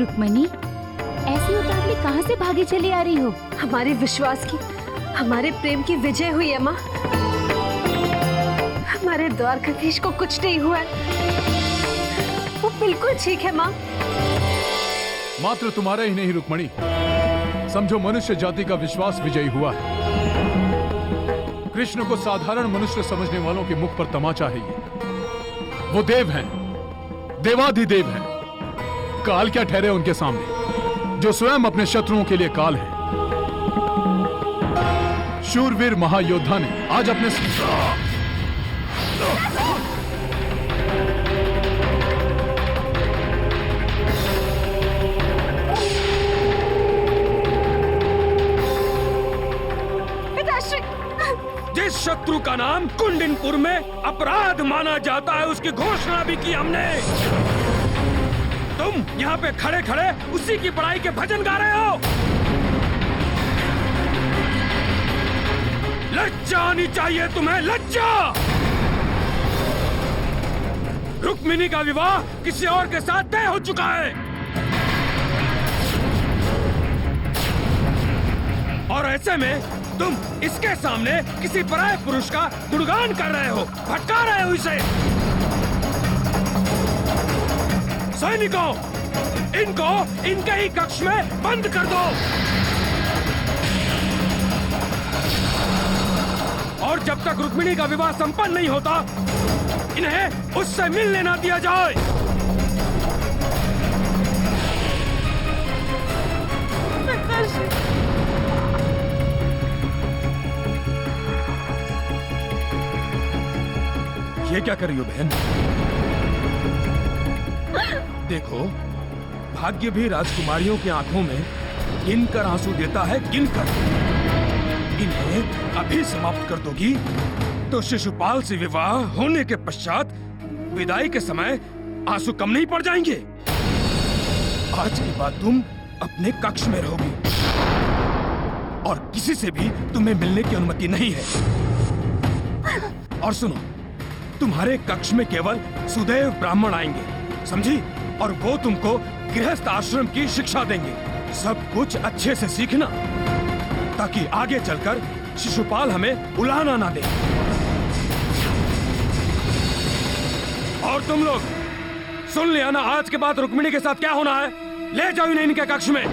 रुक्मणी, ऐसी उतावली कहाँ से भागी चली आ रही हो? हमारे विश्वास की, हमारे प्रेम की विजय हुई है माँ। हमारे द्वारकाधीश को कुछ नहीं हुआ है, वो बिल्कुल ठीक है माँ। मात्र तुम्हारा ही नहीं रुक्मणी, समझो मनुष्य जाति का विश्वास विजयी हुआ है। कृष्ण को साधारण मनुष्य समझने वालों के मुख पर तमाचा है ये। वो देव हैं, देवाधिदेव हैं। काल क्या ठहरे उनके सामने, जो स्वयं अपने शत्रुओं के लिए काल है। शूरवीर महायोद्धा ने आज अपने जिस शत्रु का नाम कुंडिनपुर में अपराध माना जाता है, उसकी घोषणा भी की हमने। तुम यहाँ पे खड़े खड़े उसी की बड़ाई के भजन गा रहे हो। लज्जा आनी चाहिए तुम्हें, लज्जा। रुक्मिणी का विवाह किसी और के साथ तय हो चुका है, और ऐसे में तुम इसके सामने किसी पराये पुरुष का गुणगान कर रहे हो, भटका रहे हो इसे। सैनिकों, इनको इनके ही कक्ष में बंद कर दो, और जब तक रुक्मिणी का विवाह संपन्न नहीं होता, इन्हें उससे मिलने ना दिया जाए। ये क्या कर रही हो बहन? देखो, भाग्य भी राजकुमारियों की आंखों में गिनकर आंसू देता है, गिनकर। इन्हें अभी समाप्त कर दोगी तो शिशुपाल से विवाह होने के पश्चात विदाई के समय आंसू कम नहीं पड़ जाएंगे। आज के बाद तुम अपने कक्ष में रहोगी और किसी से भी तुम्हें मिलने की अनुमति नहीं है। और सुनो, तुम्हारे कक्ष में केवल सुदैव ब्राह्मण आएंगे, समझी? और वो तुमको गृहस्थ आश्रम की शिक्षा देंगे। सब कुछ अच्छे से सीखना, ताकि आगे चलकर शिशुपाल हमें उलाहना ना दे। और तुम लोग सुन लिया ना, आज के बाद रुक्मिणी के साथ क्या होना है? ले जाओ इन्हें इनके कक्ष में।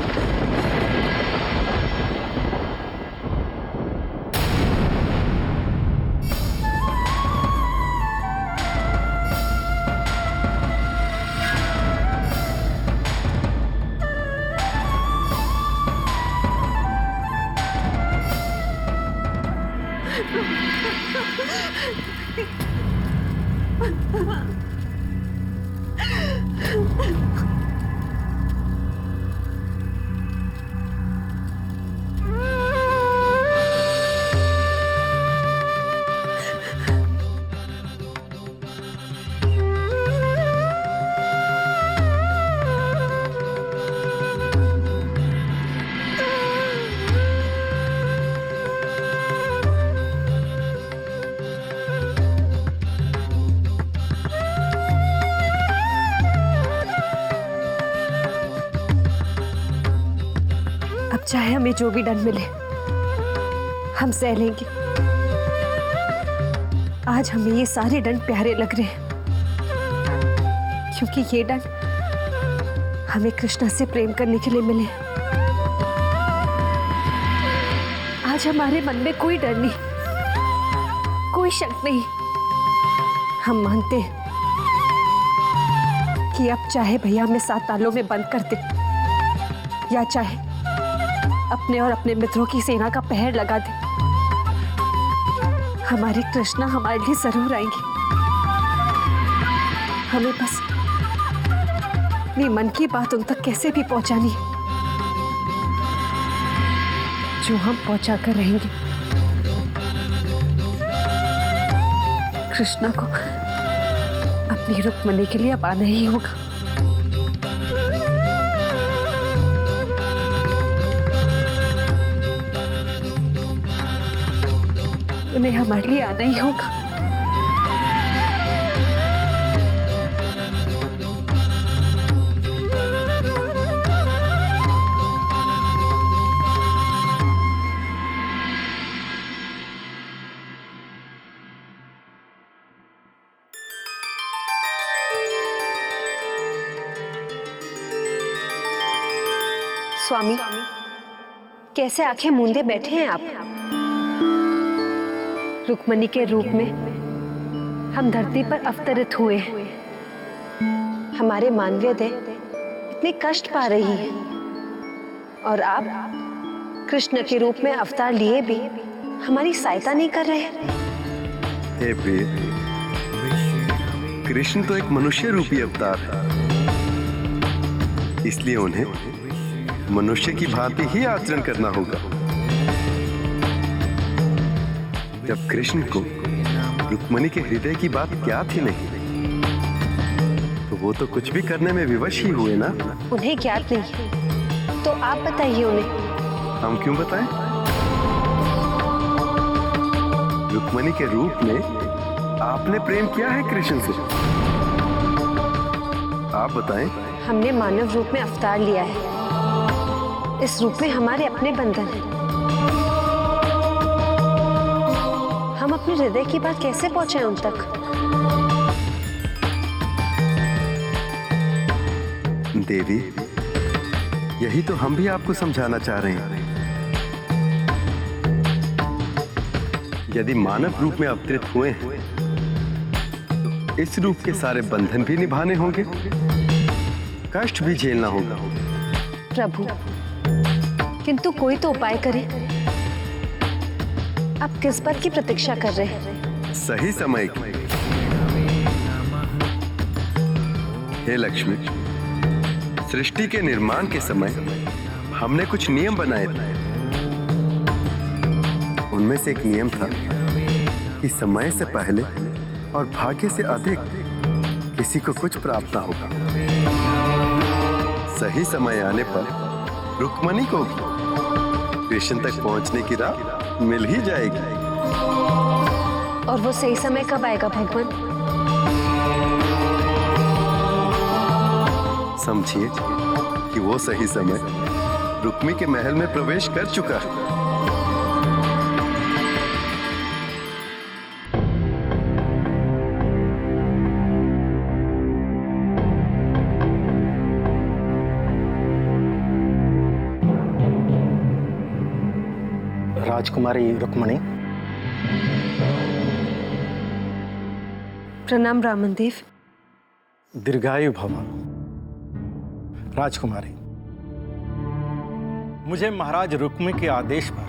चाहे हमें जो भी दंड मिले, हम सह लेंगे। आज हमें ये सारे दंड प्यारे लग रहे हैं, क्योंकि ये दंड हमें कृष्णा से प्रेम करने के लिए मिले। आज हमारे मन में कोई डर नहीं, कोई शक नहीं। हम मानते हैं कि अब चाहे भैया हमें 7 तालों में बंद कर दे, या चाहे अपने और अपने मित्रों की सेना का पहर लगा दे, हमारी कृष्णा हमारे लिए जरूर आएंगी। हमें बस अपनी मन की बात उन तक कैसे भी पहुंचानी है, जो हम पहुंचा कर रहेंगे। कृष्णा को अपनी रुक्मिणी के लिए अब आना ही होगा। उन्हें हमारे लिए आना ही होगा। स्वामी, कैसे आंखें मूंदे बैठे हैं आप? रुक्मणी के रूप में हम धरती पर अवतरित हुए हैं। हमारे मानवीय देह इतने कष्ट पा रही है, और आप कृष्ण के रूप में अवतार लिए भी हमारी सहायता नहीं कर रहे। हे वेद, कृष्ण तो एक मनुष्य रूपी अवतार है, इसलिए उन्हें मनुष्य की भांति ही आचरण करना होगा। जब कृष्ण को रुक्मणी के हृदय की बात ज्ञात ही नहीं, तो वो तो कुछ भी करने में विवश ही हुए ना। उन्हें ज्ञात नहीं, तो आप बताइए उन्हें। हम क्यों बताएं? रुक्मणी के रूप में आपने प्रेम किया है कृष्ण से, आप बताएं। हमने मानव रूप में अवतार लिया है। इस रूप में हमारे अपने बंधन हैं। हम अपने हृदय की बात कैसे पहुंचाएं उन तक? देवी, यही तो हम भी आपको समझाना चाह रहे हैं। यदि मानव रूप में अवतरित हुए हैं, तो इस रूप के सारे बंधन भी निभाने होंगे, कष्ट भी झेलना होगा। प्रभु, किंतु कोई तो उपाय करें। आप किस बात की प्रतीक्षा कर रहे हैं? सही समय की। हे लक्ष्मी, सृष्टि के निर्माण के समय हमने कुछ नियम बनाए थे। उनमें से एक नियम था कि समय से पहले और भाग्य से अधिक किसी को कुछ प्राप्त ना होगा। सही समय आने पर रुक्मणी को भी कृष्ण तक पहुंचने की राह मिल ही जाएगी। और वो सही समय कब आएगा भगवान? समझिए कि वो सही समय रुक्मी के महल में प्रवेश कर चुका है। राजकुमारी रुक्मणी। प्रणाम ब्राह्मण देव। दीर्घायु भव। राजकुमारी, मुझे महाराज रुक्मी के आदेश पर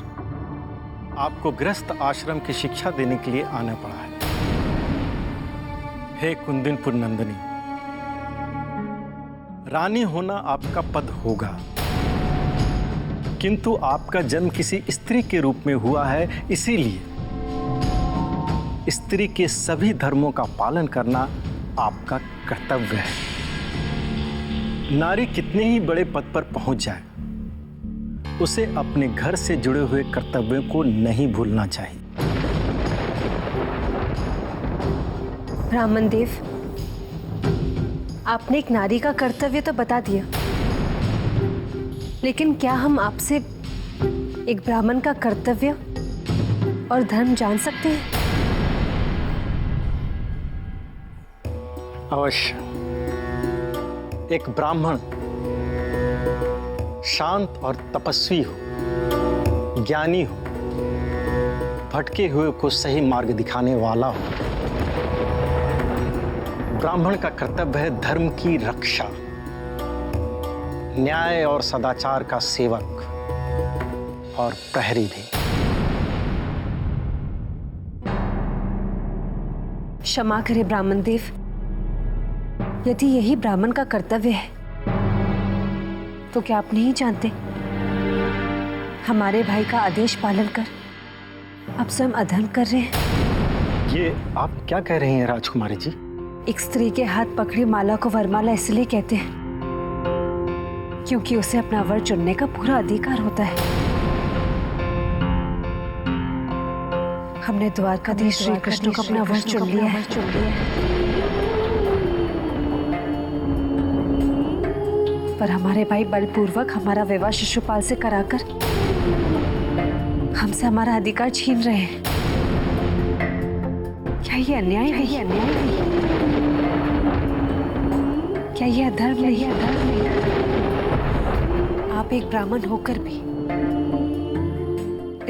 आपको गृहस्थ आश्रम की शिक्षा देने के लिए आना पड़ा है। हे कुंदनपुर नंदिनी, रानी होना आपका पद होगा, किंतु आपका जन्म किसी स्त्री के रूप में हुआ है, इसीलिए स्त्री के सभी धर्मों का पालन करना आपका कर्तव्य है। नारी कितने ही बड़े पद पर पहुंच जाए, उसे अपने घर से जुड़े हुए कर्तव्यों को नहीं भूलना चाहिए। ब्राह्मण देव, आपने एक नारी का कर्तव्य तो बता दिया, लेकिन क्या हम आपसे एक ब्राह्मण का कर्तव्य और धर्म जान सकते हैं? अवश्य। एक ब्राह्मण शांत और तपस्वी हो, ज्ञानी हो, भटके हुए को सही मार्ग दिखाने वाला हो। ब्राह्मण का कर्तव्य है धर्म की रक्षा, न्याय और सदाचार का सेवक और प्रहरी भी। क्षमा करें ब्राह्मण देव, यदि यही ब्राह्मण का कर्तव्य है तो क्या आप नहीं जानते, हमारे भाई का आदेश पालन कर आप स्वयं अधर्म कर रहे हैं। ये आप क्या कह रही हैं राजकुमारी जी? एक स्त्री के हाथ पकड़ी माला को वरमाला इसलिए कहते हैं क्योंकि उसे अपना वर चुनने का पूरा अधिकार होता है। हमने द्वारकाधीश श्री कृष्ण को अपना वर चुन लिया है। पर हमारे भाई बलपूर्वक हमारा विवाह शिशुपाल से कराकर हमसे हमारा अधिकार छीन रहे हैं। क्या ये अन्याय है? क्या ये अधर्म नहीं है? आप आप एक ब्राह्मण होकर भी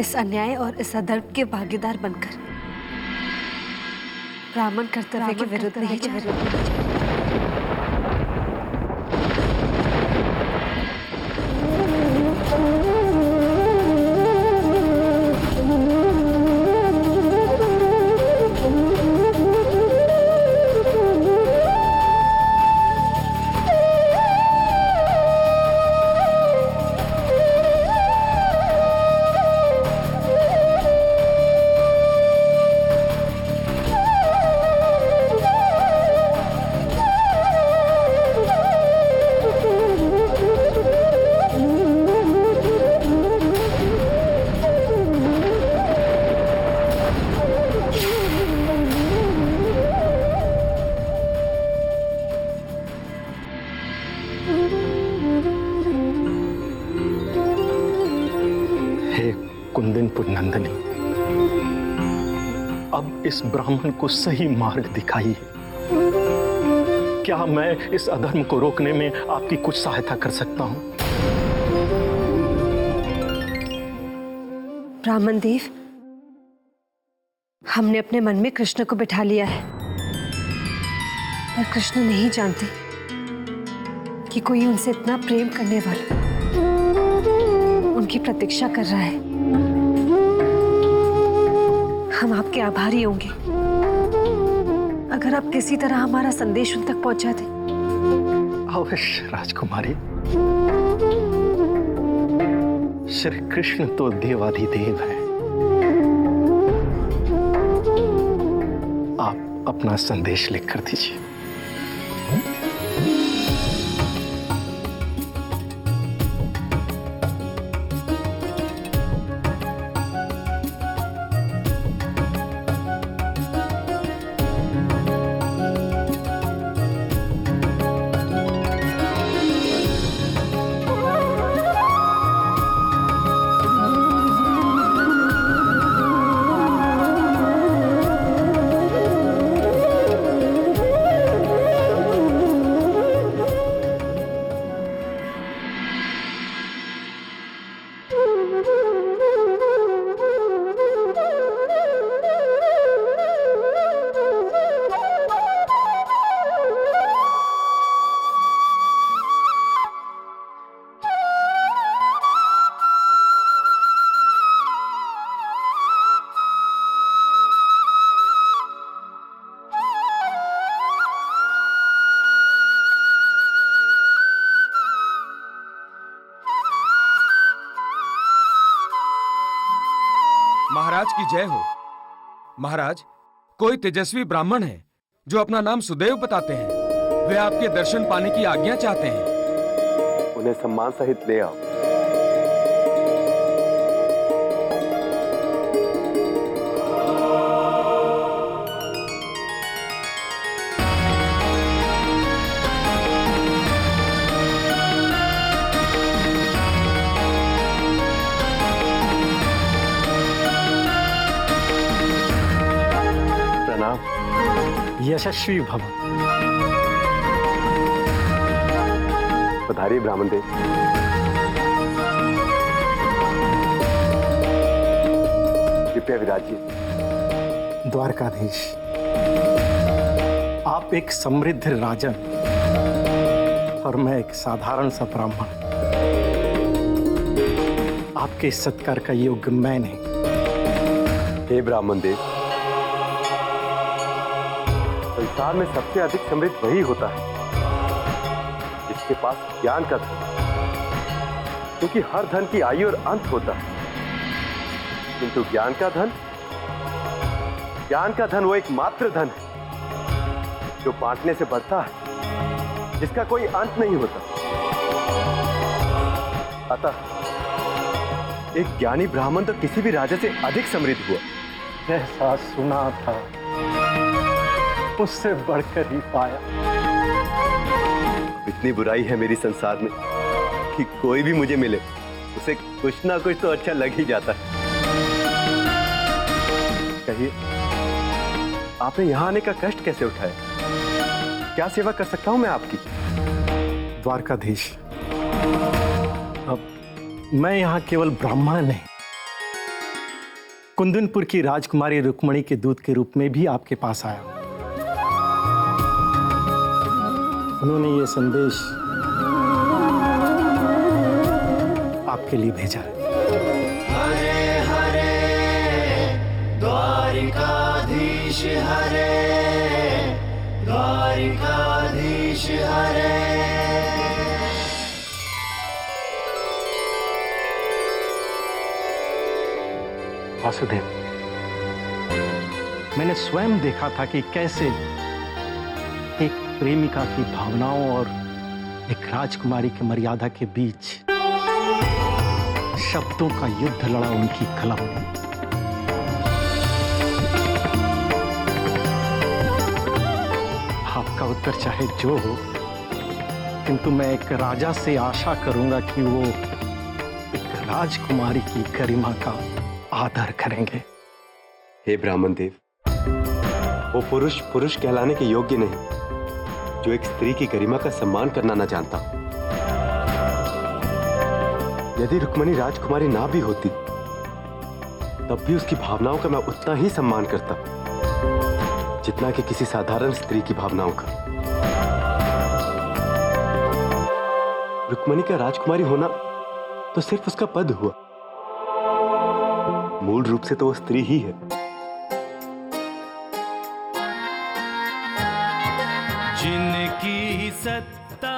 इस अन्याय और इस अधर्म के भागीदार बनकर ब्राह्मण कर्तव्य के विरुद्ध नहीं जा रहे। कुंदनपुर नंदनी, अब इस ब्राह्मण को सही मार्ग दिखाइए। क्या मैं इस अधर्म को रोकने में आपकी कुछ सहायता कर सकता हूं? ब्राह्मण देव, हमने अपने मन में कृष्ण को बिठा लिया है, पर कृष्ण नहीं जानते कि कोई उनसे इतना प्रेम करने वाला उनकी प्रतीक्षा कर रहा है। हम आपके आभारी होंगे अगर आप किसी तरह हमारा संदेश उन तक पहुंचा दें। अवश्य राजकुमारी। श्री कृष्ण तो देवाधिदेव है। आप अपना संदेश लिखकर दीजिए। महाराज की जय हो। महाराज, कोई तेजस्वी ब्राह्मण है जो अपना नाम सुदेव बताते हैं। वे आपके दर्शन पाने की आज्ञा चाहते हैं। उन्हें सम्मान सहित ले आओ। यशस्वी भव। पधारिए ब्राह्मण देव। कृपया विराजिए। द्वारकाधीश, आप एक समृद्ध राजन और मैं एक साधारण सा ब्राह्मण। आपके सत्कार का योग्य मैं नहीं। हे ब्राह्मण देव, संसार में सबसे अधिक समृद्ध वही होता है जिसके पास ज्ञान का धन, क्योंकि हर धन की आयु और अंत होता है, किंतु ज्ञान का धन वो एकमात्र धन है जो बांटने से बढ़ता है, जिसका कोई अंत नहीं होता। अतः एक ज्ञानी ब्राह्मण तो किसी भी राजा से अधिक समृद्ध हुआ। ऐसा सुना था, उससे बढ़कर ही पाया। इतनी बुराई है मेरी संसार में कि कोई भी मुझे मिले उसे कुछ ना कुछ तो अच्छा लग ही जाता है। कहिए, आपने यहां आने का कष्ट कैसे उठाया? क्या सेवा कर सकता हूं मैं आपकी? द्वारकाधीश, अब मैं यहाँ केवल ब्राह्मण नहीं, कुंदनपुर की राजकुमारी रुक्मणी के दूत के रूप में भी आपके पास आया हूं। उन्होंने ये संदेश आपके लिए भेजा है। हरे हरे द्वारिकाधीश हरे, द्वारिकाधीश हरे। वासुदेव, मैंने स्वयं देखा था कि कैसे एक प्रेमिका की भावनाओं और एक राजकुमारी की मर्यादा के बीच शब्दों का युद्ध लड़ा उनकी कलम ने। आपका उत्तर चाहे जो हो, किंतु मैं एक राजा से आशा करूंगा कि वो एक राजकुमारी की गरिमा का आदर करेंगे। हे ब्राह्मण देव, वो पुरुष पुरुष कहलाने के योग्य नहीं जो एक स्त्री की गरिमा का सम्मान करना न जानता। यदि रुक्मणी राजकुमारी ना भी होती तब भी उसकी भावनाओं का मैं उतना ही सम्मान करता जितना कि किसी साधारण स्त्री की भावनाओं का। रुक्मणी का राजकुमारी होना तो सिर्फ उसका पद हुआ, मूल रूप से तो वो स्त्री ही है।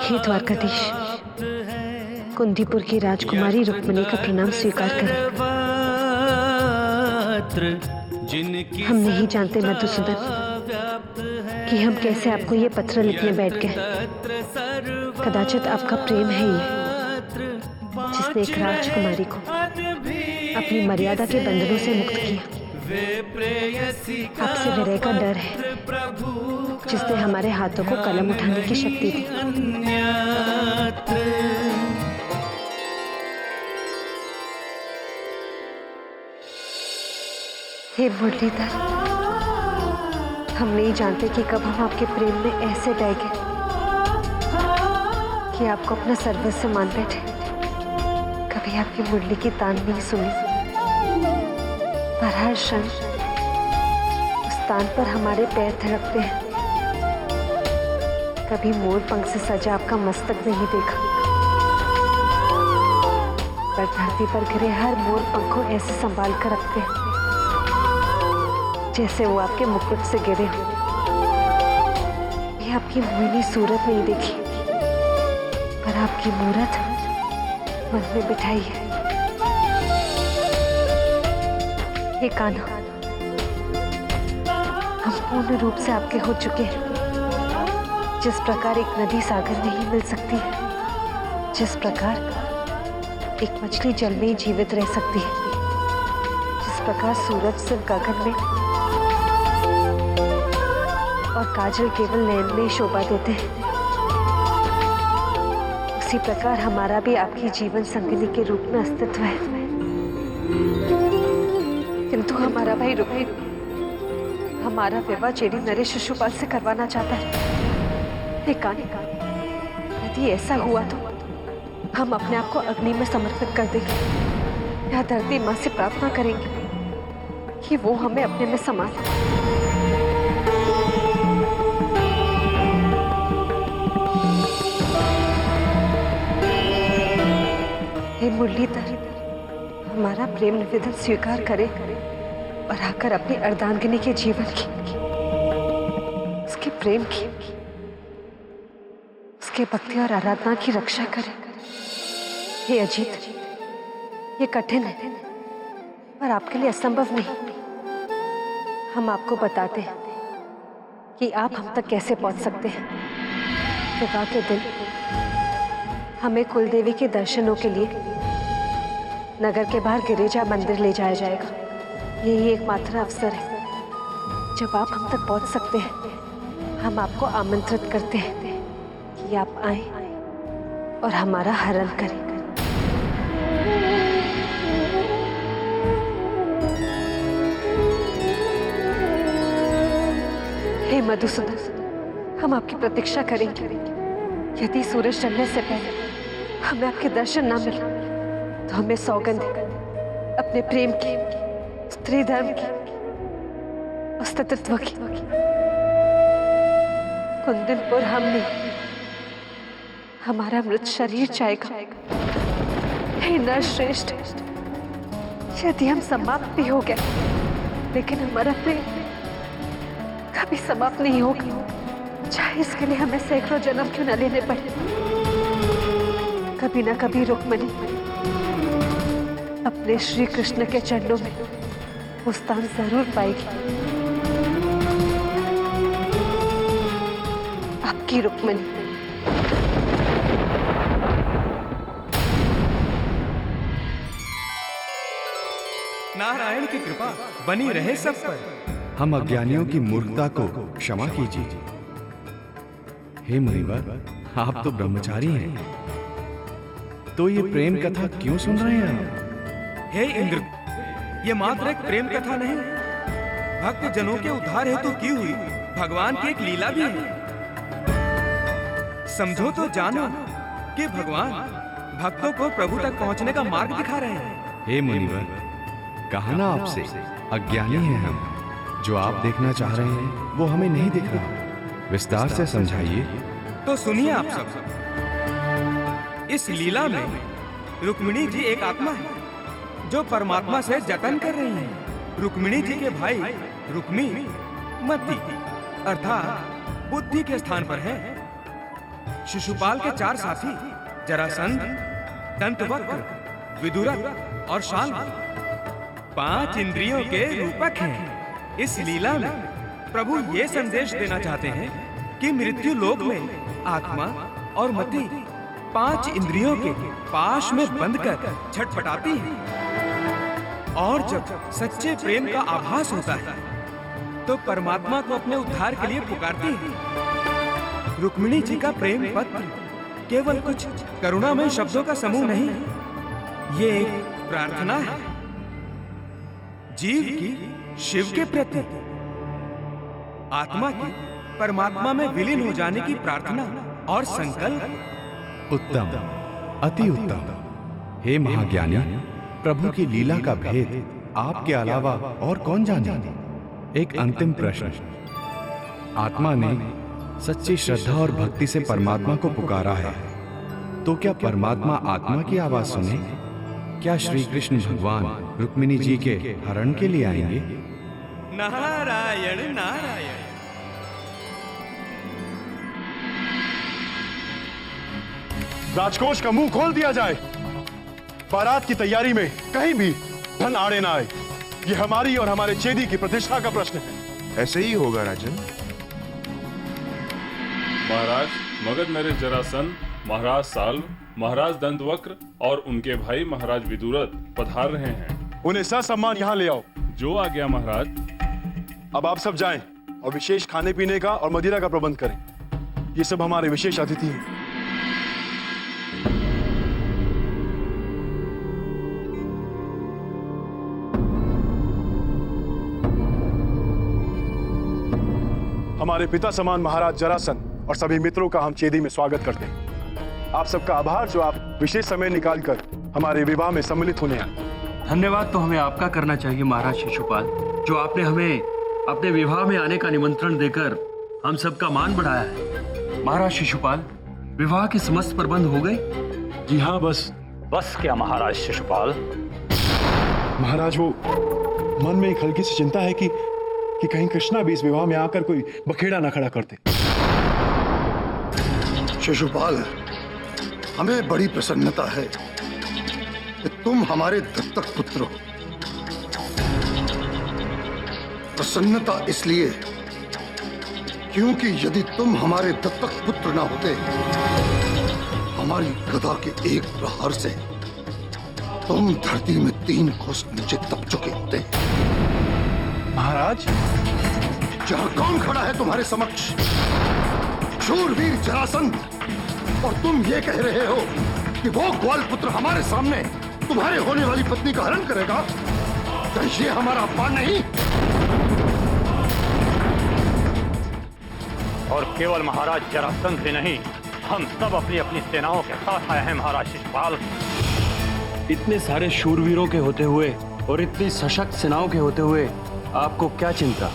हे द्वारकाधीश, कुंदीपुर की राजकुमारी रुक्मणी का प्रणाम स्वीकार करें। हम नहीं जानते मधुसूदन कि हम कैसे आपको ये पत्र लिखने बैठ गए। कदाचित आपका प्रेम है ये जिसने एक राजकुमारी को अपनी मर्यादा के बंधनों से मुक्त किया। आपसे विरह का डर है जिसने हमारे हाथों को कलम उठाने की शक्ति दी। हे मुरलीधर, हम नहीं जानते कि कब हम आपके प्रेम में ऐसे बह गए कि आपको अपना सर्वस्व मान बैठे। कभी आपकी मुरली की तान नहीं सुनी, पर हर क्षण उस तान पर हमारे पैर थिरकते हैं। कभी मोर पंख से सजा आपका मस्तक नहीं देखा, पर धरती पर गिरे हर मोर पंख को ऐसे संभाल कर रखते हैं जैसे वो आपके मुकुट से गिरे हो। ये आपकी मोहिनी सूरत नहीं देखी, पर आपकी मूरत मन में बिठाई है। ये कान्हा, हम पूर्ण रूप से आपके हो चुके हैं। जिस प्रकार एक नदी सागर में ही मिल सकती है, जिस प्रकार एक मछली जल में ही जीवित रह सकती है, जिस प्रकार सूरज सिर्फ गगन में और काजल केवल नयन में शोभा देते हैं, उसी प्रकार हमारा भी आपकी जीवन संगिनी के रूप में अस्तित्व है। किंतु हमारा भाई रुक्मी हमारा विवाह चेरी नरेश शिशुपाल से करवाना चाहता है। यदि ऐसा हुआ तो हम अपने आप को अग्नि में समर्पित कर देंगे या धरती माँ से प्रार्थना करेंगे कि वो हमें अपने में समाए। हे मुरलीधर, हमारा प्रेम निवेदन स्वीकार करे और आकर अपनी अर्धांगिनी के जीवन की, उसके प्रेम की, उसके भक्ति और आराधना की रक्षा करे। हे अजीत, ये कठिन है पर आपके लिए असंभव नहीं। हम आपको बताते हैं कि आप हम तक कैसे पहुंच सकते हैं। विवाह के दिन हमें कुलदेवी के दर्शनों के लिए नगर के बाहर गिरिजा मंदिर ले जाया जाएगा। यही एकमात्र अवसर है जब आप हम तक पहुंच सकते हैं। हम आपको आमंत्रित करते हैं कि आप आएं और हमारा हरण करें। हे मधुसूदन, हम आपकी प्रतीक्षा करेंगे। यदि सूरज ढलने से पहले हमें आपके दर्शन ना मिले तो हमें सौगंध है अपने प्रेम की, स्त्री धर्म की, अस्तित्व की। कुंदनपुर हम नहीं, हमारा मृत शरीर जाएगा। हे नरश्रेष्ठ, यदि हम समाप्त भी हो गए, लेकिन हमारा प्रेम कभी समाप्त नहीं होगा, चाहे इसके लिए हमें सैकड़ों जन्म क्यों न लेने पड़े। कभी ना कभी रुक्मिणी अपने श्री कृष्ण के चरणों में वो स्थान जरूर पाएगी। आपकी रुक्मिणी। नारायण की कृपा बनी रहे सब पर। हम अज्ञानियों की मूर्खता को क्षमा कीजिए। हे मुनिवर, आप तो ब्रह्मचारी हैं, तो ये प्रेम कथा क्यों सुन रहे हैं? हे इंद्र, ये मात्र एक प्रेम कथा नहीं, भक्त जनों के उद्धार हेतु की हुई भगवान की एक लीला भी है। समझो तो जानो कि भगवान भक्तों को प्रभु तक पहुंचने का मार्ग दिखा रहे हैं। हे मुनिवर, कहा ना आपसे, अज्ञानी हैं हम। जो आप देखना चाह रहे हैं वो हमें नहीं दिख रहा। विस्तार से समझाइए। तो सुनिए आप सब। इस लीला में रुक्मिणी जी एक आत्मा है जो परमात्मा से जतन कर रही है। रुक्मिणी जी के भाई रुक्मी मति अर्थात बुद्धि के स्थान पर है। शिशुपाल के 4 साथी जरासंध, दंतवक्र, विदुरथ और शाल्व 5 इंद्रियों के रूपक हैं। इस लीला में प्रभु ये संदेश देना चाहते हैं कि मृत्यु लोक में आत्मा और मति 5 इंद्रियों के पाश में बंद कर छटपटाती है, और जब सच्चे प्रेम का आभास होता है तो परमात्मा को अपने उद्धार के लिए पुकारती है। रुक्मिणी जी का प्रेम पत्र केवल कुछ करुणामय शब्दों का समूह नहीं, ये एक प्रार्थना है, जीव की शिव के प्रति, आत्मा की परमात्मा में विलीन हो जाने की प्रार्थना और संकल्प। उत्तम, अति उत्तम। हे महाज्ञानी, प्रभु की लीला का भेद आपके अलावा और कौन जाने? एक अंतिम प्रश्न। आत्मा ने सच्ची श्रद्धा और भक्ति से परमात्मा को पुकारा है, तो क्या परमात्मा आत्मा की आवाज सुने? क्या श्री कृष्ण भगवान रुक्मिणी जी के हरण के लिए आएंगे? नारायण नारायण। राजकोष का मुंह खोल दिया जाए। बारात की तैयारी में कहीं भी धन आड़े ना आए। ये हमारी और हमारे चेदी की प्रतिष्ठा का प्रश्न है। ऐसे ही होगा राजन। महाराज मगध नरेश जरासंध, महाराज साल्व, महाराज दंतवक्र और उनके भाई महाराज विदुरथ पधार रहे हैं। उन्हें ससम्मान यहाँ ले आओ। जो आ गया महाराज। अब आप सब जाएं और विशेष खाने पीने का और मदिरा का प्रबंध करें। ये सब हमारे विशेष अतिथि हैं। हमारे पिता समान महाराज जरासंध और सभी मित्रों का हम चेदी में स्वागत करते हैं। आप सबका आभार जो आप विशेष समय निकालकर हमारे विवाह में सम्मिलित होने आए। धन्यवाद तो हमें आपका करना चाहिए महाराज शिशुपाल, जो आपने हमें अपने विवाह में आने का निमंत्रण देकर हम सबका मान बढ़ाया है। महाराज शिशुपाल, विवाह के समस्त प्रबंध हो गए? जी हाँ, बस क्या महाराज शिशुपाल? महाराज, वो मन में एक हल्की सी चिंता है कि कहीं कृष्णा भी इस विवाह में आकर कोई बखेड़ा ना खड़ा करते। शिशुपाल, हमें बड़ी प्रसन्नता है कि तुम हमारे दत्तक पुत्र हो। प्रसन्नता इसलिए क्योंकि यदि तुम हमारे दत्तक पुत्र ना होते, हमारी गदा के एक प्रहार से तुम धरती में 3 कोस नीचे दब चुके होते। महाराज, जहां कौन खड़ा है तुम्हारे समक्ष? शूरवीर जरासंध, और तुम ये कह रहे हो कि वो ग्वाल पुत्र हमारे सामने तुम्हारे होने वाली पत्नी का हरण करेगा? क्या ये हमारा अपमान नहीं? और केवल महाराज जरासंध ही नहीं, हम सब अपनी अपनी सेनाओं के साथ आए हैं महाराज शिशुपाल। इतने सारे शूरवीरों के होते हुए और इतनी सशक्त सेनाओं के होते हुए आपको क्या चिंता?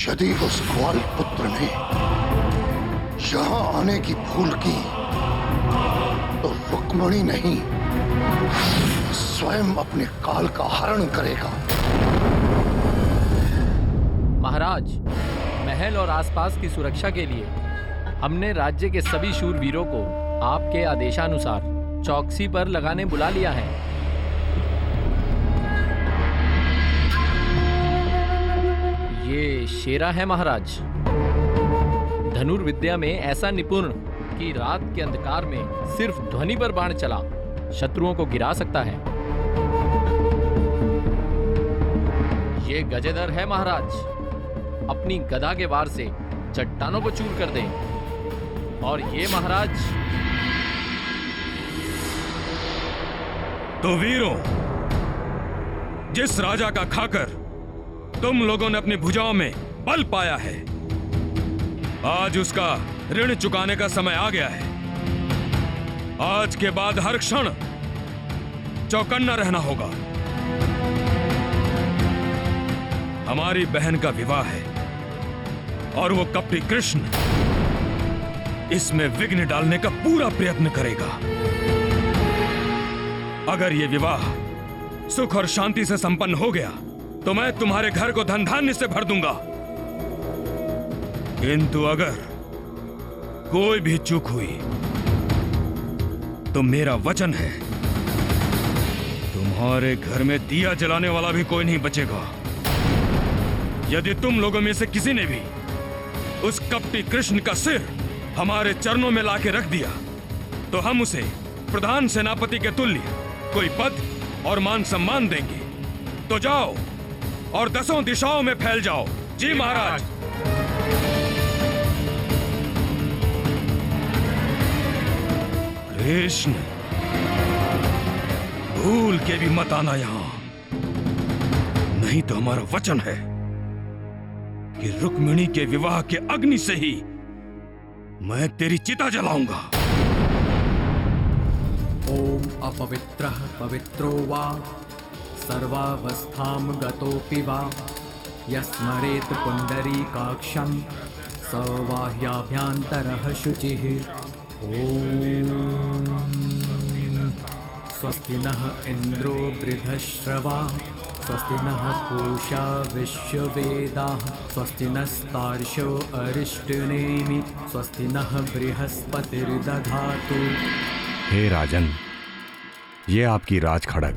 यदि उस ग्वाल पुत्र ने यहां आने की भूल की तो रुक्मणी नहीं, स्वयं अपने काल का हरण करेगा। महाराज, महल और आसपास की सुरक्षा के लिए हमने राज्य के सभी शूरवीरों को आपके आदेशानुसार चौकसी पर लगाने बुला लिया है। ये शेरा है महाराज, धनुर्विद्या में ऐसा निपुण कि रात के अंधकार में सिर्फ ध्वनि पर बाण चला शत्रुओं को गिरा सकता है। ये गजेधर है महाराज, अपनी गदा के वार से चट्टानों को चूर कर दे। और ये महाराज, तो वीरों, जिस राजा का खाकर तुम लोगों ने अपनी भुजाओं में बल पाया है, आज उसका ऋण चुकाने का समय आ गया है। आज के बाद हर क्षण चौकन्ना रहना होगा। हमारी बहन का विवाह है और वो कपटी कृष्ण इसमें विघ्न डालने का पूरा प्रयत्न करेगा। अगर ये विवाह सुख और शांति से संपन्न हो गया तो मैं तुम्हारे घर को धन धान्य से भर दूंगा। किंतु अगर कोई भी चूक हुई तो मेरा वचन है, तुम्हारे घर में दिया जलाने वाला भी कोई नहीं बचेगा। यदि तुम लोगों में से किसी ने भी उस कपटी कृष्ण का सिर हमारे चरणों में लाके रख दिया तो हम उसे प्रधान सेनापति के तुल्य कोई पद और मान सम्मान देंगे। तो जाओ और 10 दिशाओं में फैल जाओ। जी महाराज। कृष्ण, भूल के भी मत आना यहां, नहीं तो हमारा वचन है कि रुक्मिणी के विवाह के अग्नि से ही मैं तेरी चिता जलाऊंगा। ओम अपवित्रः पवित्रो वा सर्वावस्थां गतोऽपि वा यस्मरेत् पुण्डरीकाक्षं स बाह्याभ्यन्तरः शुचिः। ओम स्वस्ति नः इन्द्रो वृद्धश्रवा स्वस्ति नः पूषा विश्ववेदाः स्वस्ति नस्तार्क्ष्यो अरिष्टनेमि स्वस्ति नः बृहस्पतिर्दधातु। हे राजन, ये आपकी राज खड़ग,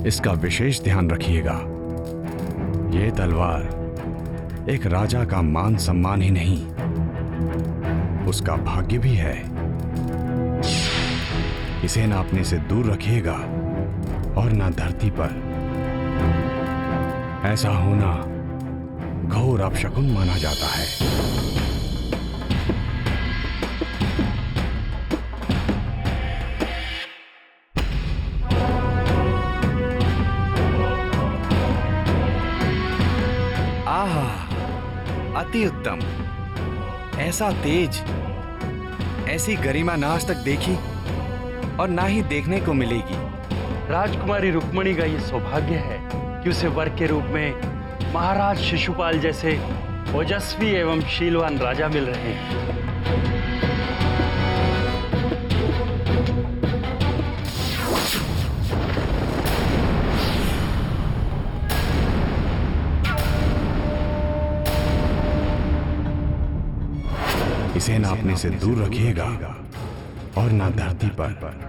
इसका विशेष ध्यान रखिएगा। ये तलवार एक राजा का मान सम्मान ही नहीं, उसका भाग्य भी है। इसे नापने से दूर रखिएगा और ना धरती पर। ऐसा होना घोर अपशकुन माना जाता है। आहा, अति उत्तम। ऐसा तेज, ऐसी गरिमा ना आज तक देखी और ना ही देखने को मिलेगी। राजकुमारी रुक्मिणी का ये सौभाग्य है कि उसे वर के रूप में महाराज शिशुपाल जैसे ओजस्वी एवं शीलवान राजा मिल रहे हैं। इसे नापने से दूर रखिएगा और ना धरती पर।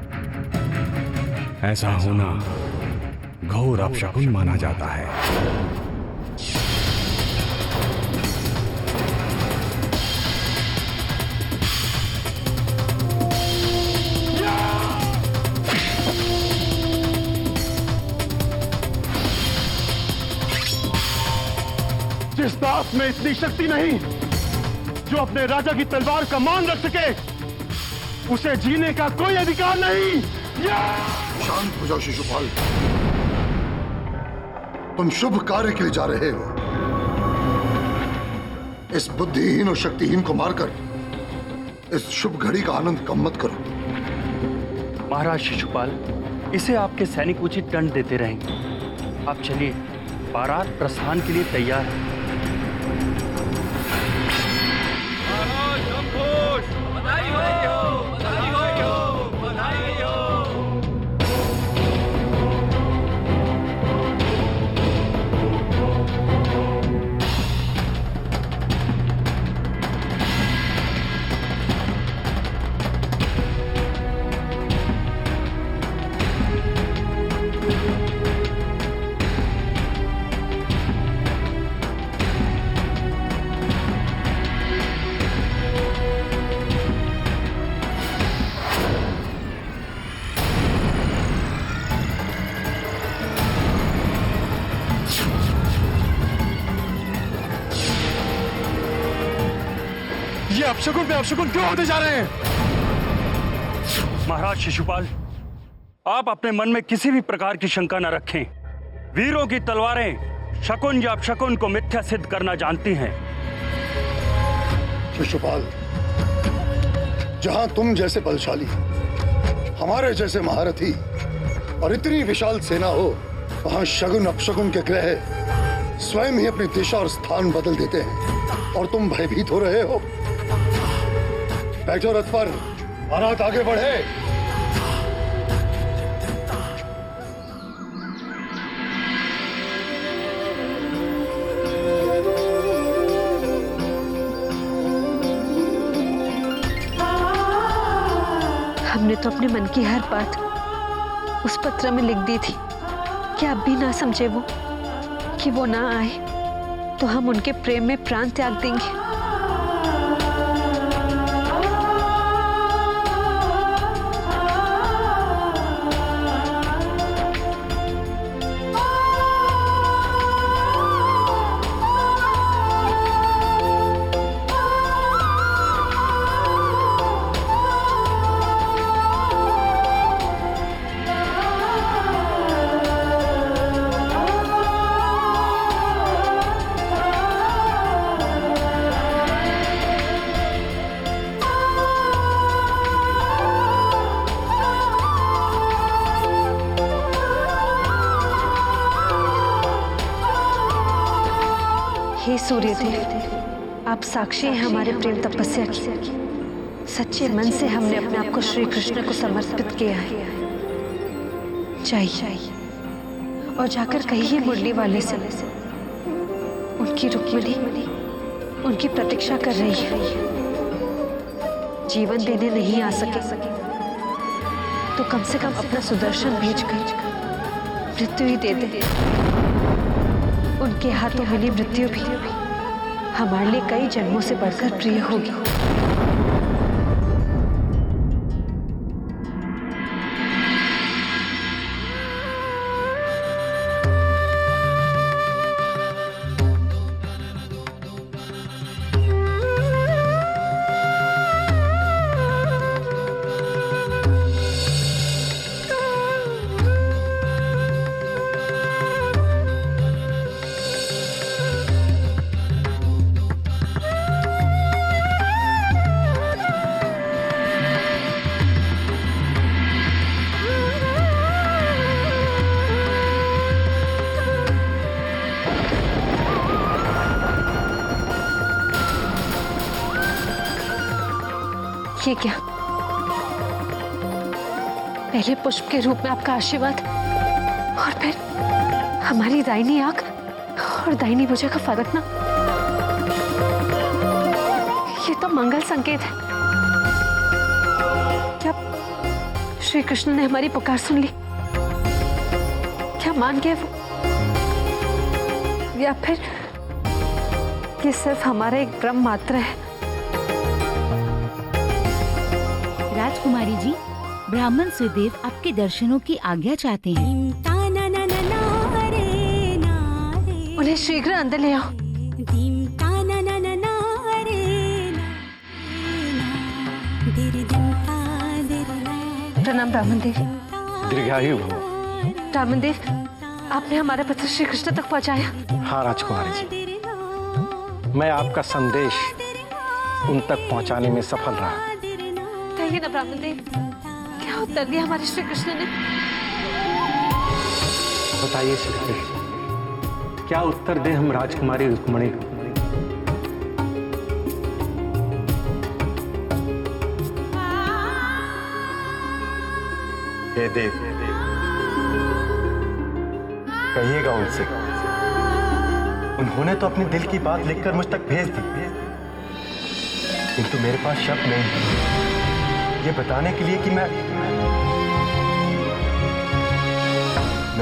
ऐसा होना घोर अपशकुन माना जाता है। जिस दास में इतनी शक्ति नहीं जो अपने राजा की तलवार का मान रख सके, उसे जीने का कोई अधिकार नहीं। शांत हो जाओ शिशुपाल, तुम शुभ कार्य के लिए जा रहे हो। इस बुद्धिहीन और शक्तिहीन को मारकर इस शुभ घड़ी का आनंद कम मत करो। महाराज शिशुपाल, इसे आपके सैनिक उचित दंड देते रहेंगे। आप चलिए, बारात प्रस्थान के लिए तैयार है। ये अपशकुन पे अपशकुन क्यों होते जा रहे हैं? महाराज शिशुपाल, आप अपने मन में किसी भी प्रकार की शंका न रखें। वीरों की तलवारें शकुन या अपशकुन को मिथ्या सिद्ध करना जानती हैं। शिशुपाल, जहां तुम जैसे बलशाली, हमारे जैसे महारथी और इतनी विशाल सेना हो, वहां शगुन अपशकुन के ग्रह स्वयं ही अपनी दिशा और स्थान बदल देते हैं और तुम भयभीत हो रहे हो। बैठो रथ पर, बारात आगे बढ़े। हमने तो अपने मन की हर बात उस पत्र में लिख दी थी कि अब भी ना समझे वो कि वो ना आए तो हम उनके प्रेम में प्राण त्याग देंगे। हे सूर्यदेव, आप साक्षी हैं हमारे प्रेम तपस्या की। सच्चे मन से हमने अपने आप को श्री कृष्ण को समर्पित किया है। जाइए और जाकर कहिए मुरली वाले से, उनकी रुक्मिणी उनकी प्रतीक्षा कर रही है। जीवन देने नहीं आ सके तो कम से कम अपना सुदर्शन भेजकर मृत्यु ही दे दे। उनके हाथों मिली मृत्यु भी हमारे लिए कई जन्मों से बढ़कर प्रिय होगी। ये क्या? पहले पुष्प के रूप में आपका आशीर्वाद और फिर हमारी दाहिनी आंख और दाहिनी भुजा का फर्क ना, ये तो मंगल संकेत है। क्या श्री कृष्ण ने हमारी पुकार सुन ली? क्या मान गए वो? या फिर ये सिर्फ हमारा एक भ्रम मात्र है? राजकुमारी जी, ब्राह्मण सुदेव आपके दर्शनों की आज्ञा चाहते हैं। उन्हें शीघ्र अंदर ले आओ। प्रणाम ब्राह्मण देव। दीर्घायु भव। ब्राह्मण देव, आपने हमारा पत्र श्री कृष्ण तक पहुंचाया? हाँ राजकुमारी जी, मैं आपका संदेश उन तक पहुंचाने में सफल रहा। कहिए ना ब्राह्मण देव, क्या उत्तर दिया हमारे श्री कृष्ण ने? बताइए श्री कृष्ण, क्या उत्तर दें हम राजकुमारी रुक्मिणी को? हे देव, कहिएगा उनसे, उन्होंने तो अपने दिल की बात लिखकर मुझ तक भेज दी, किंतु मेरे पास शब्द नहीं ये बताने के लिए कि मैं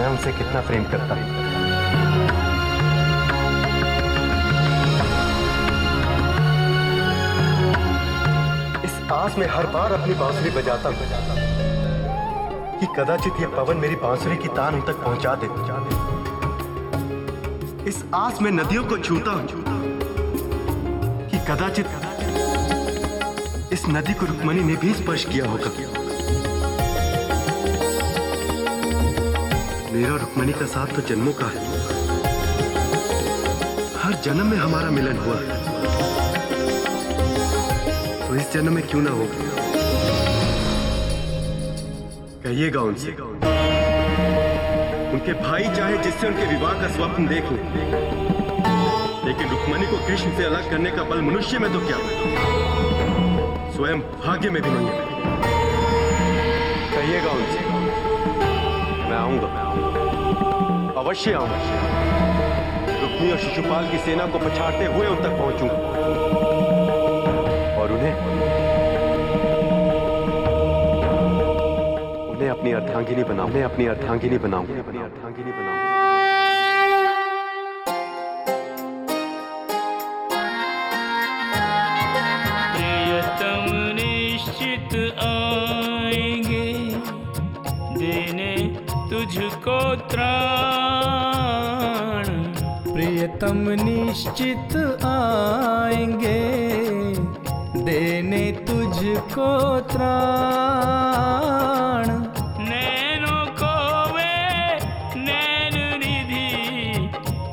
उनसे कितना प्रेम करता हूं। इस आस में हर बार अपनी बांसुरी बजाता हूं कि कदाचित ये पवन मेरी बांसुरी की तान उन तक पहुंचा दे। इस आस में नदियों को छूता हूं कि कदाचित इस नदी को रुक्मिणी ने भी स्पर्श किया होगा। मेरा रुक्मिणी का साथ तो जन्मों का है, हर जन्म में हमारा मिलन हुआ है, तो इस जन्म में क्यों ना हो? कहिएगा उनसे, उनके भाई चाहे जिससे उनके विवाह का स्वप्न देख लें, लेकिन रुक्मिणी को कृष्ण से अलग करने का बल मनुष्य में तो क्या, स्वयं भाग्य में भी नहीं है। कहिएगा उनसे, मैं आऊंगा, अवश्य आऊंगा। रुक्मिणी और शिशुपाल की सेना को पछाड़ते हुए उन तक पहुंचूंगा और उन्हें अपनी अर्धांगिनी बनाऊंगा, अपनी अर्धांगिनी बनाऊंगा, अपनी अर्धांगिनी बनाऊंगा। प्रियतम निश्चित आएंगे देने तुझको त्राण, प्रियतम निश्चित आएंगे देने तुझको त्राण, नैनों को वे नैन निधि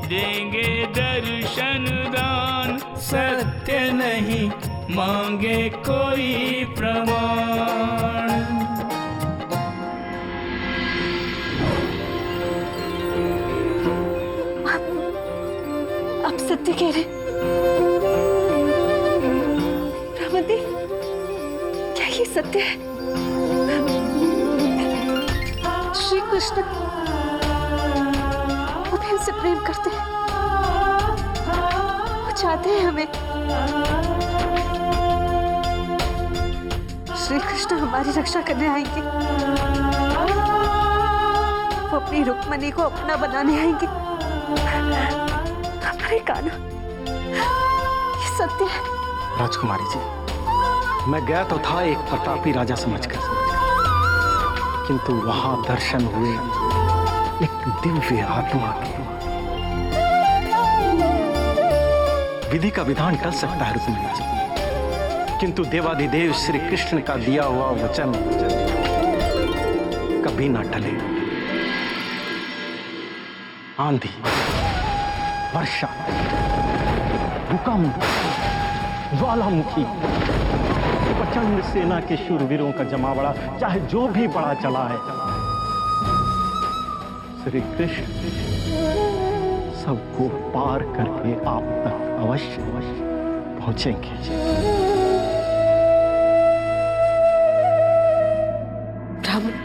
देंगे दर्शन दान, सत्य नहीं मांगे कोई प्रमाण। आप सत्य कह रहे ब्राह्मण देव, क्या ये सत्य है? श्री कृष्ण वो भी हमसे प्रेम करते हैं, वो चाहते हैं हमें। श्री कृष्ण हमारी रक्षा करने आएंगे, वो अपनी रुक्मिणी को अपना बनाने आएंगे। हमारे कान्हा, ये सत्य है। राजकुमारी जी, मैं गया तो था एक प्रतापी राजा समझकर, किंतु वहां दर्शन हुए एक दिव्य आत्मा के। विधि का विधान टल सकता है रुक्मिणी जी, किंतु देवाधिदेव श्री कृष्ण का दिया हुआ वचन कभी ना टलेगा। आंधी, वर्षा, भूकंप, ज्वालामुखी, प्रचंड सेना के शूरवीरों का जमावड़ा, चाहे जो भी बड़ा चला है, श्री कृष्ण सबको पार करके आप तक अवश्य पहुंचेंगे। ब्राह्मण,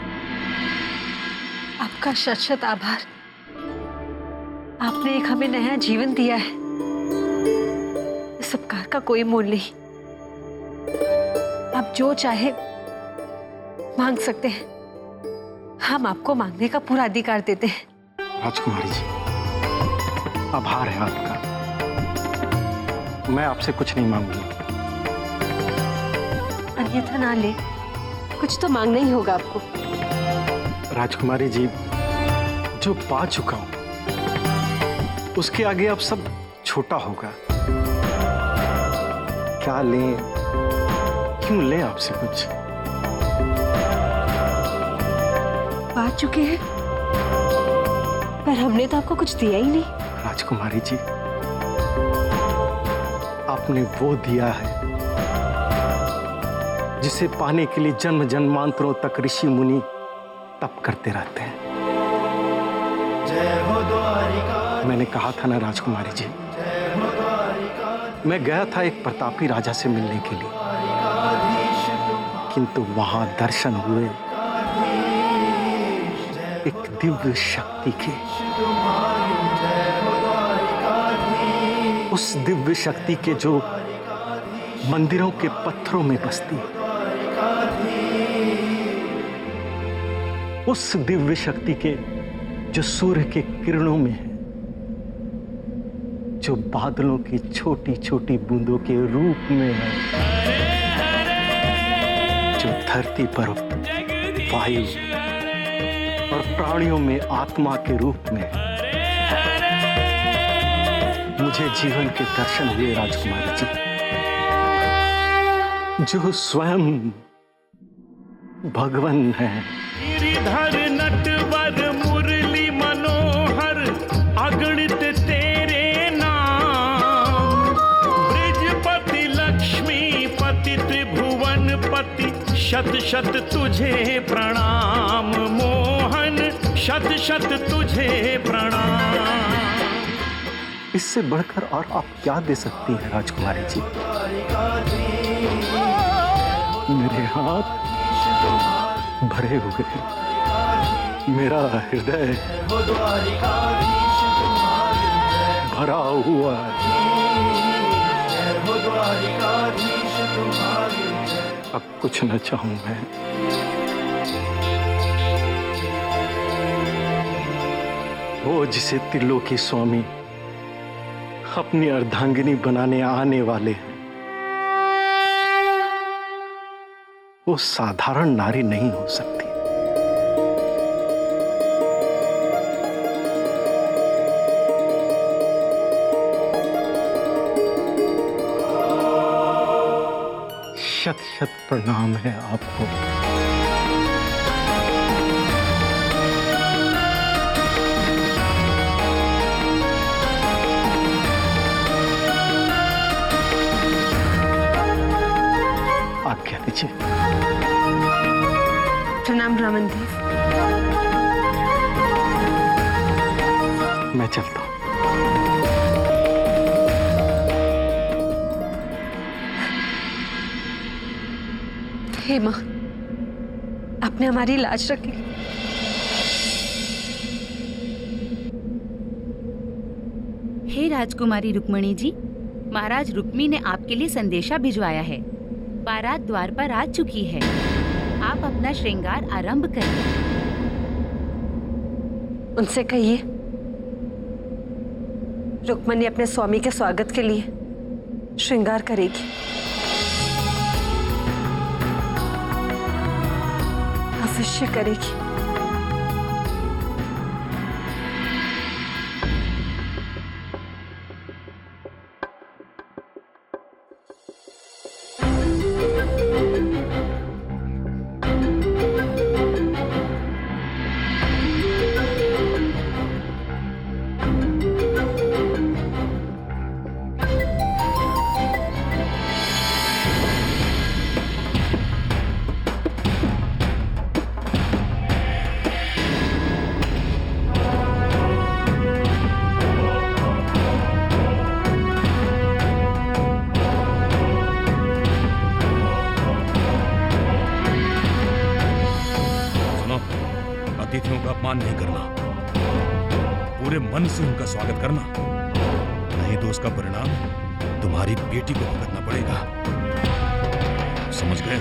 आपका शत शत आभार। आपने एक हमें नया जीवन दिया है, इस उपकार का कोई मोल नहीं। आप जो चाहे मांग सकते हैं, हम आपको मांगने का पूरा अधिकार देते हैं। राजकुमारी जी, आभार है आपका, मैं आपसे कुछ नहीं मांगूंगा। अन्यथा ना ले, कुछ तो मांगना ही होगा आपको। राजकुमारी जी, जो पा चुका हूं उसके आगे अब सब छोटा होगा। क्या लें, क्यों लें आपसे कुछ? पा चुके हैं, पर हमने तो आपको कुछ दिया ही नहीं। राजकुमारी जी, आपने वो दिया है जिसे पाने के लिए जन्म जन्मांतरों तक ऋषि मुनि तप करते रहते हैं। मैंने कहा था ना राजकुमारी जी, मैं गया था एक प्रतापी राजा से मिलने के लिए, किंतु वहां दर्शन हुए एक दिव्य शक्ति के। उस दिव्य शक्ति के जो मंदिरों के पत्थरों में बसती, उस दिव्य शक्ति के जो सूर्य के किरणों में है, जो बादलों की छोटी छोटी बूंदों के रूप में है, जो धरती पर वायु और प्राणियों में आत्मा के रूप में। मुझे जीवन के दर्शन हुए राजकुमारी जी, जो स्वयं भगवान है। गिरिधर नटवर मुरली मनोहर अगणित तेरे नाम, ब्रिजपति लक्ष्मीपति त्रिभुवनपति शत शत तुझे प्रणाम मोहन, शत शत तुझे प्रणाम। इससे बढ़कर और आप क्या दे सकती हैं राजकुमारी जी? मेरे हाथ भरे हुए, मेरा हृदय भरा हुआ है। अब कुछ न चाहूं मैं। वो जिसे त्रिलोकी स्वामी अपनी अर्धांगिनी बनाने आने वाले हैं, वो साधारण नारी नहीं हो सकती। शत शत प्रणाम है आपको। आज्ञा दीजिए। प्रणाम ब्राह्मण देव। मैं चलता हूं। हे मां, आपने हमारी लाज रख ली। हे राजकुमारी रुक्मिणी जी, महाराज रुक्मी ने आपके लिए संदेशा भिजवाया है। बारात द्वार पर आ चुकी है, आप अपना श्रृंगार आरंभ करिए। उनसे कहिए रुक्मिणी अपने स्वामी के स्वागत के लिए श्रृंगार करेगी। अवश्य करेगी। अतिथियों का अपमान नहीं करना, पूरे मन से उनका स्वागत करना, नहीं तो उसका परिणाम तुम्हारी बेटी को भुगतना पड़ेगा। समझ गए?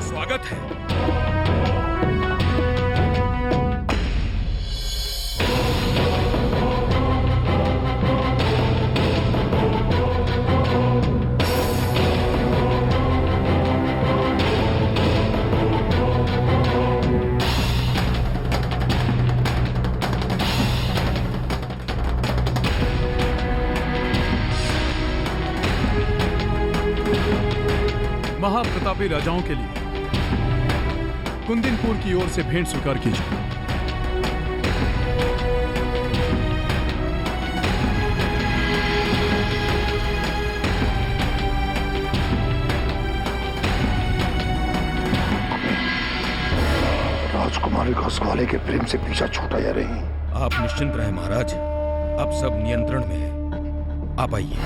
स्वागत है। महाप्रतापी राजाओं के लिए कुंदिनपुर की ओर से भेंट स्वीकार कीजिए। राजकुमारी का सवाले के प्रेम से पीछा छूटा जा रही। आप निश्चिंत रहे महाराज, अब सब नियंत्रण में है। आप आइए।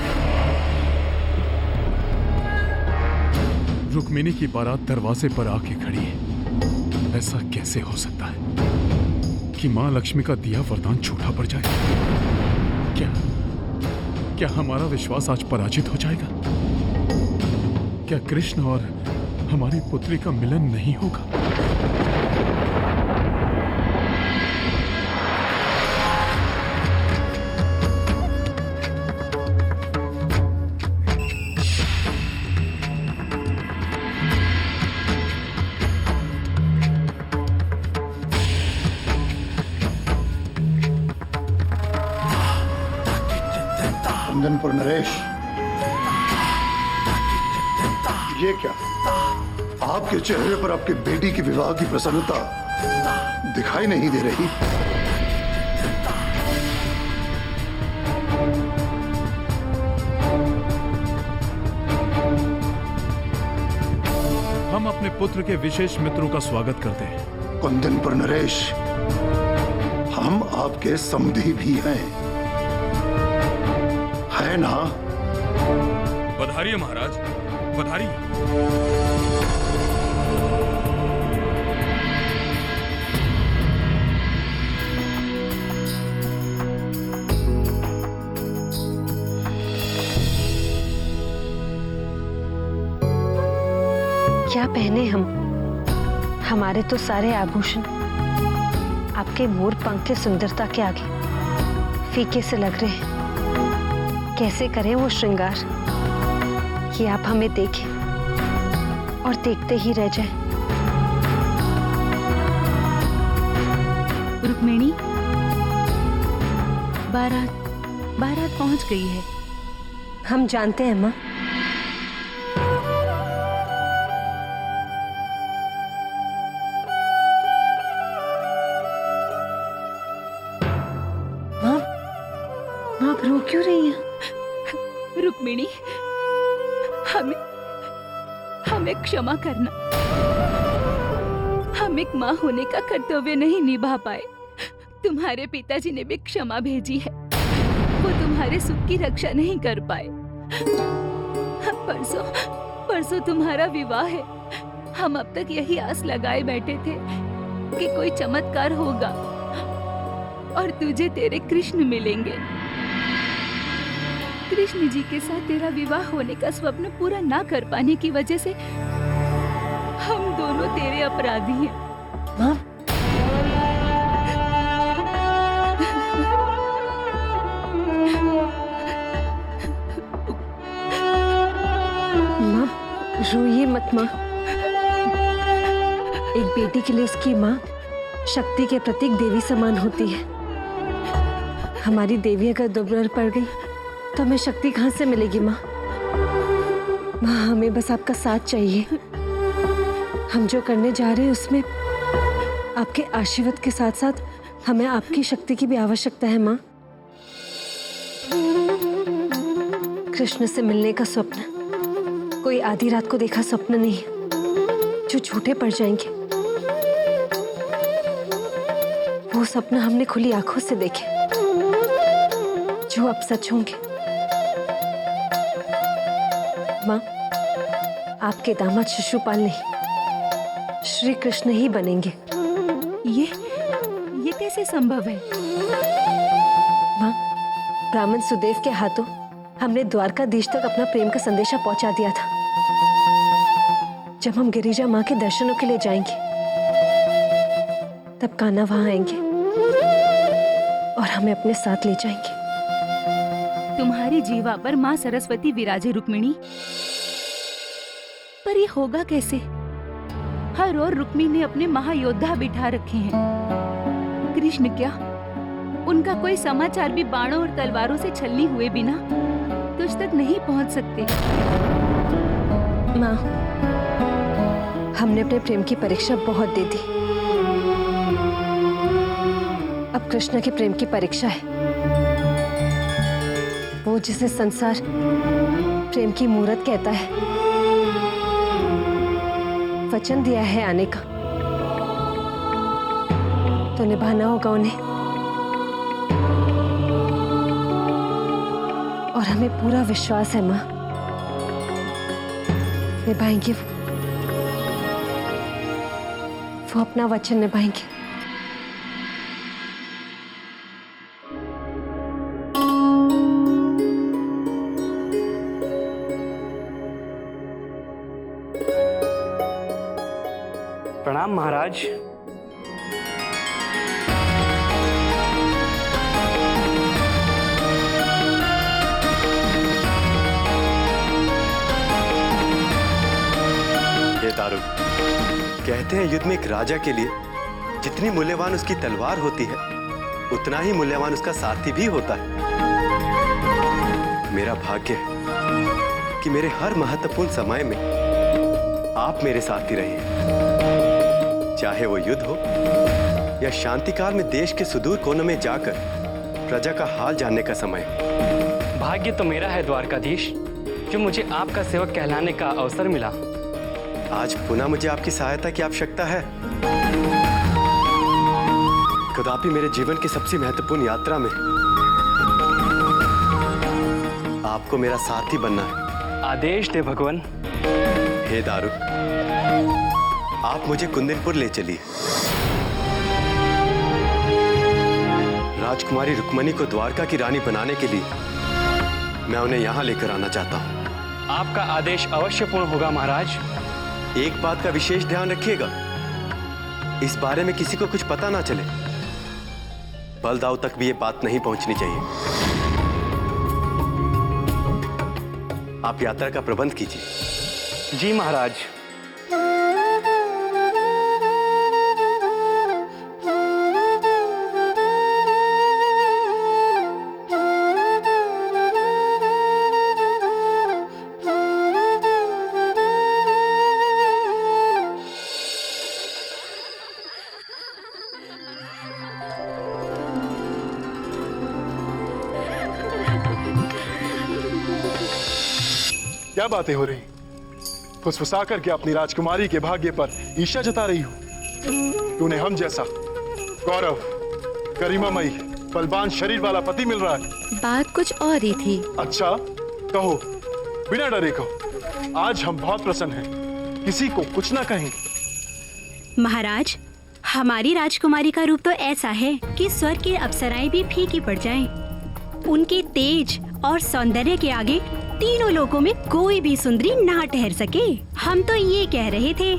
रुक्मिणी की बारात दरवाजे पर आके खड़ी है। ऐसा कैसे हो सकता है कि मां लक्ष्मी का दिया वरदान झूठा पड़ जाए? क्या हमारा विश्वास आज पराजित हो जाएगा? क्या कृष्ण और हमारी पुत्री का मिलन नहीं होगा? कुंदनपुर नरेश, ये क्या? आपके चेहरे पर आपकी बेटी की विवाह की प्रसन्नता दिखाई नहीं दे रही। हम अपने पुत्र के विशेष मित्रों का स्वागत करते हैं। कुंदनपुर नरेश, हम आपके समधी भी हैं, है ना? पधारिए महाराज, पधारिए। क्या पहने हम? हमारे तो सारे आभूषण आपके मोर पंख की सुंदरता के आगे फीके से लग रहे हैं। कैसे करें वो श्रृंगार कि आप हमें देखें और देखते ही रह जाएं। रुक्मिणी, बारात पहुंच गई है। हम जानते हैं माँ। आप रो क्यों रही हैं? रुक्मिणी, हमें क्षमा करना। हम एक माँ होने का कर्तव्य नहीं निभा पाए। तुम्हारे पिताजी ने भी क्षमा भेजी है। वो तुम्हारे सुख की रक्षा नहीं कर पाए। परसों तुम्हारा विवाह है। हम अब तक यही आस लगाए बैठे थे कि कोई चमत्कार होगा और तुझे तेरे कृष्ण मिलेंगे। कृष्ण जी के साथ तेरा विवाह होने का स्वप्न पूरा ना कर पाने की वजह से हम दोनों तेरे अपराधी हैं। माँ, रोइए मत माँ। एक बेटी के लिए उसकी माँ शक्ति के प्रतीक देवी समान होती है। हमारी देवी अगर दुर्बल पड़ गई तो हमें शक्ति कहाँ से मिलेगी माँ? माँ, हमें बस आपका साथ चाहिए। हम जो करने जा रहे हैं उसमें आपके आशीर्वाद के साथ साथ हमें आपकी शक्ति की भी आवश्यकता है माँ। कृष्ण से मिलने का स्वप्न कोई आधी रात को देखा स्वप्न नहीं है जो झूठे पड़ जाएंगे। वो सपना हमने खुली आंखों से देखे जो अब सच होंगे। माँ, आपके दामाद शिशुपाल नहीं श्री कृष्ण ही बनेंगे। ये कैसे संभव है? माँ, ब्राह्मण सुदेव के हाथों हमने द्वारकाधीश तक अपना प्रेम का संदेशा पहुंचा दिया था। जब हम गिरिजा माँ के दर्शनों के लिए जाएंगे तब कान्हा वहां आएंगे और हमें अपने साथ ले जाएंगे। तुम्हारी जीवा पर माँ सरस्वती विराजे रुक्मिणी, पर ये होगा कैसे? हर ओर रुक्मिणी ने अपने महायोद्धा बिठा रखे हैं। कृष्ण क्या, उनका कोई समाचार भी बाणों और तलवारों से छलनी हुए बिना तुझ तक नहीं पहुंच सकते। माँ, हमने अपने प्रेम की परीक्षा बहुत दे दी। अब कृष्ण के प्रेम की परीक्षा है, वो जिसे संसार प्रेम की मूरत कहता है। वचन दिया है आने का, तो निभाना होगा उन्हें। और हमें पूरा विश्वास है माँ, निभाएंगे वो अपना वचन निभाएंगे। प्रणाम महाराज। ये दारुक, कहते हैं युद्ध में एक राजा के लिए जितनी मूल्यवान उसकी तलवार होती है, उतना ही मूल्यवान उसका सारथी भी होता है। मेरा भाग्य है कि मेरे हर महत्वपूर्ण समय में आप मेरे साथी रहे, चाहे वो युद्ध हो या शांति काल में देश के सुदूर कोनों में जाकर प्रजा का हाल जानने का समय। भाग्य तो मेरा है द्वारकाधीश, जो मुझे आपका सेवक कहलाने का अवसर मिला। आज पुनः मुझे आपकी सहायता की आवश्यकता है। कदापि मेरे जीवन की सबसे महत्वपूर्ण यात्रा में आपको मेरा साथी बनना है। आदेश दे भगवान। हे दारुक, आप मुझे कुंदनपुर ले चलिए। राजकुमारी रुक्मणी को द्वारका की रानी बनाने के लिए मैं उन्हें यहाँ लेकर आना चाहता हूँ। आपका आदेश अवश्य पूर्ण होगा महाराज। एक बात का विशेष ध्यान रखिएगा, इस बारे में किसी को कुछ पता ना चले। बलदाव तक भी ये बात नहीं पहुंचनी चाहिए। आप यात्रा का प्रबंध कीजिए। जी महाराज। क्या बातें हो रही? फुसफुसा करके अपनी राजकुमारी के भाग्य पर ईर्ष्या जता रही हो। तूने हम जैसा गौरव, गरिमामयी, बलवान शरीर वाला पति मिल रहा है। बात कुछ और ही थी। अच्छा, कहो, बिना डरे कहो। आज हम बहुत प्रसन्न हैं, किसी को कुछ ना कहेंगे। महाराज, हमारी राजकुमारी का रूप तो ऐसा है कि स्वर्ग की अप्सराएं भी फीकी पड़ जाएं। उनके तेज और सौंदर्य के आगे तीनों लोगों में कोई भी सुंदरी ना ठहर सके। हम तो ये कह रहे थे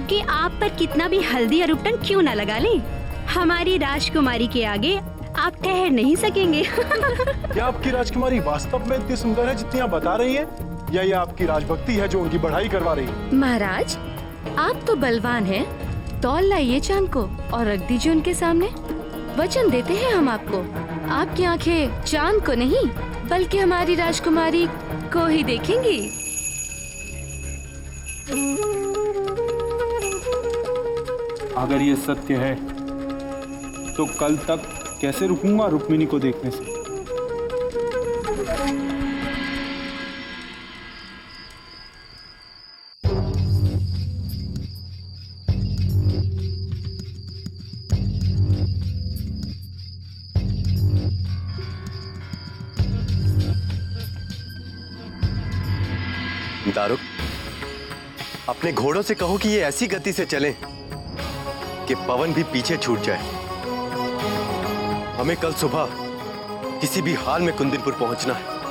कि आप पर कितना भी हल्दी और उपटन क्यों ना लगा लें, हमारी राजकुमारी के आगे आप ठहर नहीं सकेंगे। क्या आपकी राजकुमारी वास्तव में इतनी सुंदर है जितनी आप बता रही हैं, या ये आपकी राजभक्ति है जो उनकी बढ़ाई करवा रही है? महाराज, आप तो बलवान हैं, तौल लाइए चांद को और रख दीजिए उनके सामने। वचन देते हैं हम आपको, आपकी आंखें चांद को नहीं बल्कि हमारी राजकुमारी को ही देखेंगी। अगर ये सत्य है तो कल तक कैसे रुकूंगा रुक्मिणी को देखने से? दारुक, अपने घोड़ों से कहो कि ये ऐसी गति से चलें कि पवन भी पीछे छूट जाए। हमें कल सुबह किसी भी हाल में कुंदनपुर पहुंचना है।